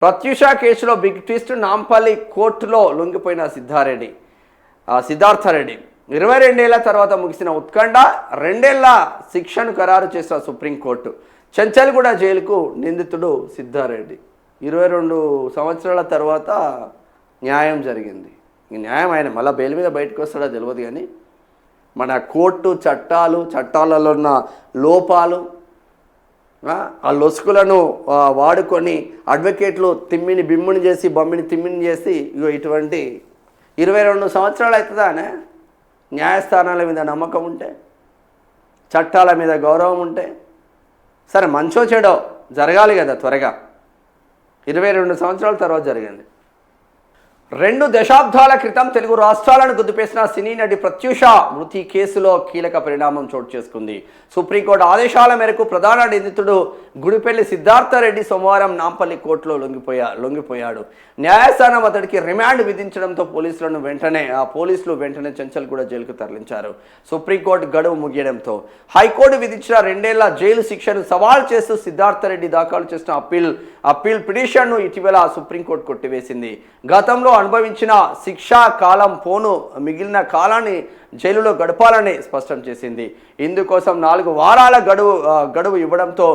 ప్రత్యూష కేసులో big twist. Nampally కోర్టులో లొంగిపోయిన సిద్ధార్థరెడ్డి 22 ఏళ్ల తర్వాత ముగిసిన ఉత్కంఠ. 2 ఏళ్ల శిక్షను ఖరారు చేసిన సుప్రీంకోర్టు. చెంచల్గూడ జైలుకు నిందితుడు సిద్ధారెడ్డి. 22 సంవత్సరాల తర్వాత న్యాయం జరిగింది. ఈ న్యాయం ఆయన మళ్ళీ బెయిల్ మీద బయటకు వస్తాడో తెలియదు, కానీ మన కోర్టు చట్టాలలో ఉన్న లోపాలు, ఆ లొసుకులను వాడుకొని అడ్వకేట్లు తిమ్మిని బిమ్ముని చేసి బొమ్మిని తిమ్మిని చేసి ఇటువంటి 22 సంవత్సరాలు అవుతుందానే. న్యాయస్థానాల మీద నమ్మకం ఉంటే, చట్టాల మీద గౌరవం ఉంటే, సరే మంచో చెడో జరగాలి కదా త్వరగా. 22 సంవత్సరాల తర్వాత జరిగింది. 2 దశాబ్దాల క్రితం తెలుగు రాష్ట్రాలను గుర్తుపేసిన సినీ నటి ప్రత్యూష మృతి కేసులో కీలక పరిణామం చోటు చేసుకుంది. సుప్రీంకోర్టు ఆదేశాల మేరకు ప్రధాన నిందితుడు గుడిపల్లి సిద్ధార్థరెడ్డి సోమవారం నాంపల్లి కోర్టులో లొంగిపోయాడు. న్యాయస్థానం అతడికి రిమాండ్ విధించడంతో పోలీసులు వెంటనే చెంచల్గూడ జైలుకు తరలించారు. సుప్రీంకోర్టు గడువు ముగియడంతో హైకోర్టు విధించిన 2 ఏళ్ల జైలు శిక్షను సవాల్ చేస్తూ సిద్ధార్థరెడ్డి దాఖలు చేసిన అప్పీల్ పిటిషన్ను ఇటీవల సుప్రీంకోర్టు కొట్టివేసింది. గతంలో అనుభవించిన శిక్షా కాలం పోను మిగిలిన కాలాన్ని జైలులో గడపాలని స్పష్టం చేసింది. ఇందుకోసం 4 వారాల గడువు ఇవ్వడంతో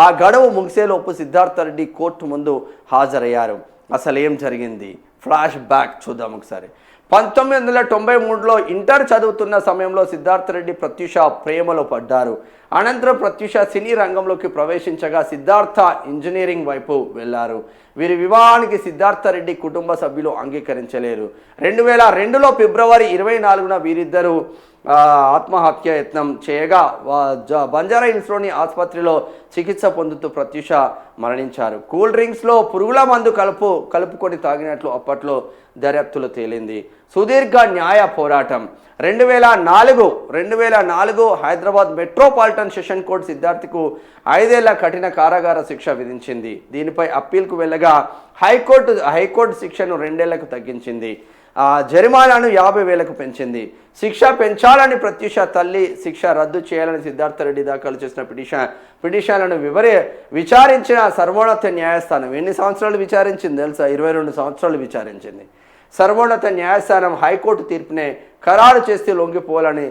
ఆ గడువు ముగిసేలోపు సిద్ధార్థరెడ్డి కోర్టు ముందు హాజరయ్యారు. అసలు ఏం జరిగింది? ఫ్లాష్ బ్యాక్ చూద్దాం ఒకసారి. 1993లో ఇంటర్ చదువుతున్న సమయంలో సిద్ధార్థరెడ్డి ప్రత్యూష ప్రేమలో పడ్డారు. అనంతరం ప్రత్యూష సినీ రంగంలోకి ప్రవేశించగా సిద్ధార్థ ఇంజనీరింగ్ వైపు వెళ్లారు. వీరి వివాహానికి సిద్ధార్థరెడ్డి కుటుంబ సభ్యులు అంగీకరించలేరు. 2002లో ఫిబ్రవరి 24న వీరిద్దరూ ఆత్మహత్య యత్నం చేయగా బంజారా హిల్స్లోని ఆసుపత్రిలో చికిత్స పొందుతూ ప్రత్యూష మరణించారు. కూల్ డ్రింక్స్లో పురుగుల మందు కలుపుకొని తాగినట్లు అప్పట్లో దర్యాప్తులో తేలింది. సుదీర్ఘ న్యాయ పోరాటం. 2004 హైదరాబాద్ మెట్రోపాలిటన్ సెషన్ కోర్టు సిద్ధార్థకు 5 ఏళ్ల కఠిన కారాగార శిక్ష విధించింది. దీనిపై అప్పీల్కు వెళ్ళగా హైకోర్టు శిక్షను 2 ఏళ్లకు తగ్గించింది. జరిమానాను 50,000కు పెంచింది. శిక్ష పెంచాలని ప్రత్యూష తల్లి శిక్ష రద్దు చేయాలని సిద్ధార్థరెడ్డి దాఖలు చేసిన పిటిషన్లను విచారించిన సర్వోన్నత న్యాయస్థానం ఎన్ని సంవత్సరాలు విచారించింది తెలుసా? 22 సంవత్సరాలు విచారించింది. సర్వోన్నత న్యాయస్థానం హైకోర్టు తీర్పునే ఖరారు చేస్తే లొంగిపోవాలని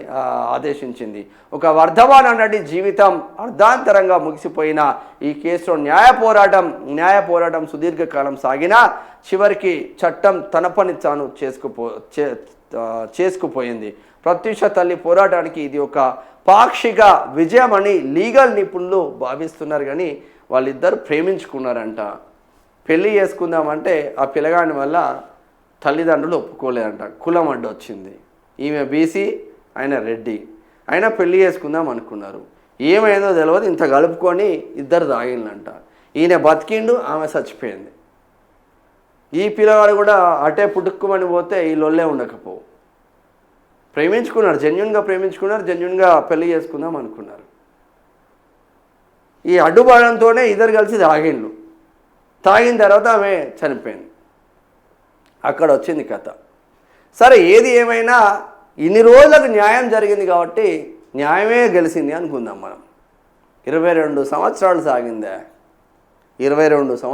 ఆదేశించింది. ఒక వర్ధమాన నటి జీవితం అర్ధాంతరంగా ముగిసిపోయిన ఈ కేసులో న్యాయ పోరాటం సుదీర్ఘకాలం సాగినా చివరికి చట్టం తన పని తాను చేసుకుపోయింది. ప్రత్యూష తల్లి పోరాటానికి ఇది ఒక పాక్షిక విజయమని లీగల్ నిపుణులు భావిస్తున్నారు. కానీ వాళ్ళిద్దరు ప్రేమించుకున్నారంట. పెళ్ళి చేసుకుందామంటే ఆ పిల్లగాని వల్ల తల్లిదండ్రులు ఒప్పుకోలేదంట. కులం అడ్డు వచ్చింది. ఈమె బీసీ, ఆయన రెడ్డి. అయినా పెళ్లి చేసుకుందాం అనుకున్నారు. ఏమైందో తెలియదు, ఇంత కలుపుకొని ఇద్దరు తాగిందంట. ఈయన బతికిండు, ఆమె చచ్చిపోయింది. ఈ పిల్లవాడు కూడా అటే పుట్టుక్కుమని పోతే ఈ లొల్లే ఉండకపోవు. జెన్యున్గా ప్రేమించుకున్నారు, జెన్యున్గా పెళ్లి చేసుకుందాం అనుకున్నారు. ఈ అడ్డుపడంతోనే ఇద్దరు కలిసి తాగిన తర్వాత ఆమె చనిపోయింది. అక్కడ వచ్చింది కథ. సరే, ఏది ఏమైనా ఇన్ని రోజులకు న్యాయం జరిగింది కాబట్టి న్యాయమే గెలిచింది అనుకుందాం మనం. 22 సంవత్సరాలు సాగిందా? 22 సంవత్సరాలు